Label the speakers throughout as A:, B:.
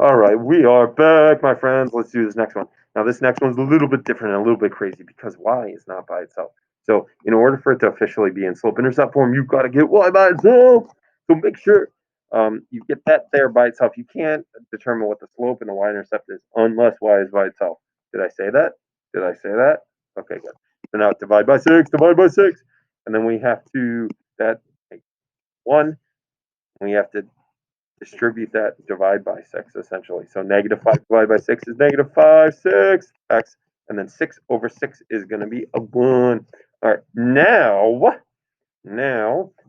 A: All right, we are back, my friends. Let's do this next one. Now, this next one's a little bit different and a little bit crazy because y is not by itself. So, in order for it to officially be in slope-intercept form, you've got to get y by itself. So make sure you get that there by itself. You can't determine what the slope and the y-intercept is unless y is by itself. Did I say that? Did I say that? Okay, good. So now divide by 6, and then we have to that make 1. We have to distribute that, divide by 6, essentially. So negative 5 divided by 6 is negative 5, 6, x, and then 6 over 6 is going to be a 1. All right, now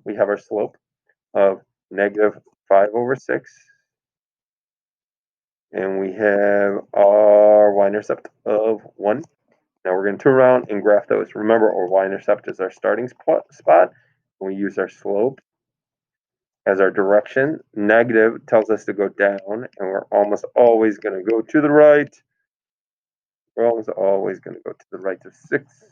A: we have our slope of negative 5 over 6, and we have our y-intercept of 1. Now we're going to turn around and graph those. Remember, our y-intercept is our starting spot. We use our slope as our direction. Negative tells us to go down, and we're almost always going to go to the right. We're almost always going to go to the right of 6.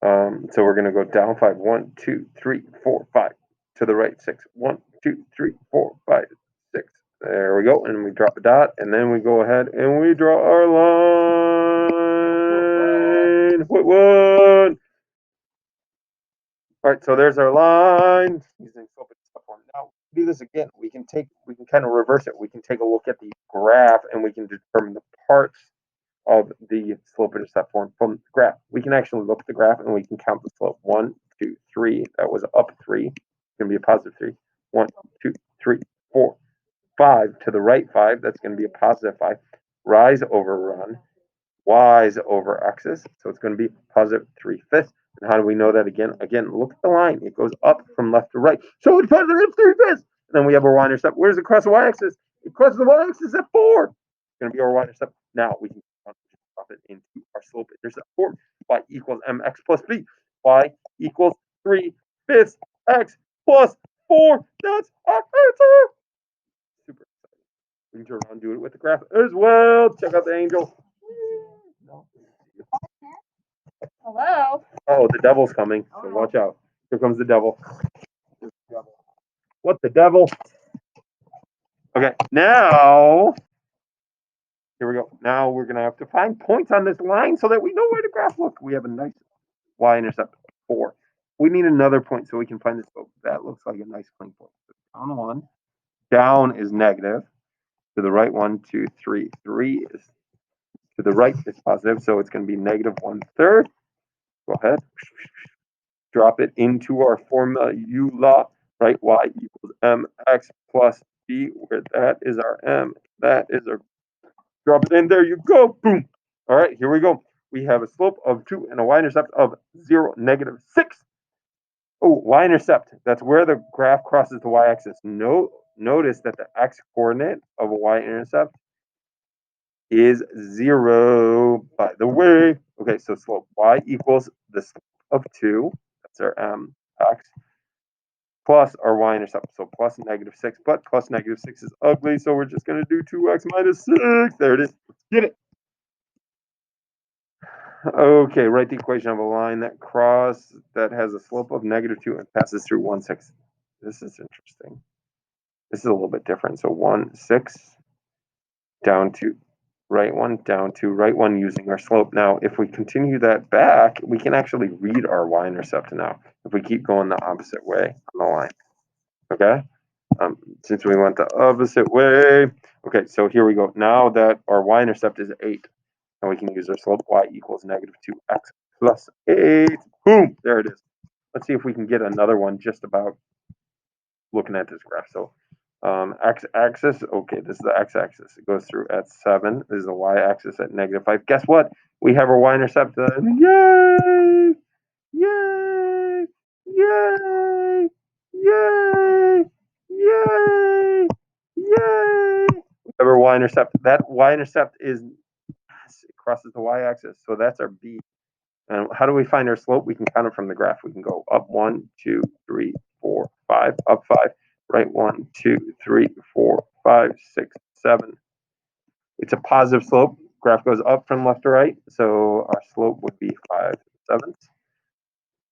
A: So we're going to go down 5. 1, 2, 3, 4, 5. To the right 6. 1, 2, 3, 4, 5, 6. There we go, and we drop a dot, and then we go ahead and we draw our line. What? All right, so there's our line using slope and step form. Now do this again. We can kind of reverse it. We can take a look at the graph and we can determine the parts of the slope intercept form from the graph. We can actually look at the graph and we can count the slope. 1, 2, 3. That was up 3. It's going to be a positive 3. 1, 2, 3, 4, 5. To the right 5. That's going to be a positive 5. Rise over run. Y's over x's. So it's going to be positive 3/5. And how do we know that again? Again, look at the line. It goes up from left to right. So it's positive 3/5. And then we have our y-intercept. Where does it cross the y-axis? It crosses the y-axis at 4. It's going to be our y-intercept. Now we can drop it into our slope-intercept form. Y equals mx plus b. Y equals 3/5 x plus 4. That's our answer. Super exciting. We can turn around and do it with the graph as well. Check out the angel.
B: Hello.
A: Oh, the devil's coming, so watch out. Here comes the devil. What the devil? Okay, now, here we go. Now we're going to have to find points on this line so that we know where to graph. Look, we have a nice y-intercept 4. We need another point so we can find this. Oh, that looks like a nice clean point. So down 1. Down is negative. To the right 1, 2, 3. 3 is to the right is positive, so it's going to be negative 1/3. Go ahead. Drop it into our formula, right? Y equals mx plus b, where that is our m, that is our, drop it in, there you go, boom. All right, here we go. We have a slope of 2 and a y-intercept of 0, negative 6. Oh, y-intercept, that's where the graph crosses the y-axis. Notice that the x-coordinate of a y-intercept is 0, by the way. Okay, so slope y equals the slope of 2, that's our x, plus our y-intercept, so plus negative 6, but plus negative 6 is ugly, so we're just going to do 2x minus 6. There it is. Let's get it. Okay, write the equation of a line that has a slope of negative 2 and passes through 1, 6. This is interesting. This is a little bit different. So 1, 6, down to right 1, down to right 1 using our slope. Now, if we continue that back, we can actually read our y-intercept now if we keep going the opposite way on the line. Okay? Since we went the opposite way. Okay, so here we go. Now that our y-intercept is 8, and we can use our slope. Y equals negative 2x plus 8. Boom! There it is. Let's see if we can get another one just about looking at this graph. So x-axis, okay, this is the x-axis. It goes through at 7. This is the y-axis at negative 5. Guess what? We have our y-intercept. Yay! Yay! Yay! Yay! Yay! Yay! We have our y-intercept. That y-intercept is, it crosses the y-axis. So that's our b. And how do we find our slope? We can count it from the graph. We can go up 1, 2, 3, 4, 5, up 5, right 1, 2, 3, 4, 5, 6, 7. It's a positive slope. Graph goes up from left to right, so our slope would be 5/7.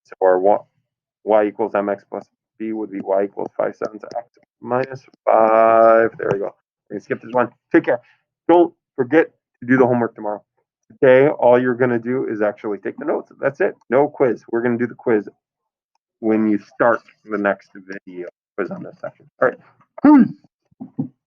A: So our y equals mx plus b would be y equals 5/7 x minus 5. There we go. We're gonna skip this one. Take care. Don't forget to do the homework tomorrow. Today, all you're gonna do is actually take the notes. That's it. No quiz. We're gonna do the quiz when you start the next video quiz on this section. All right.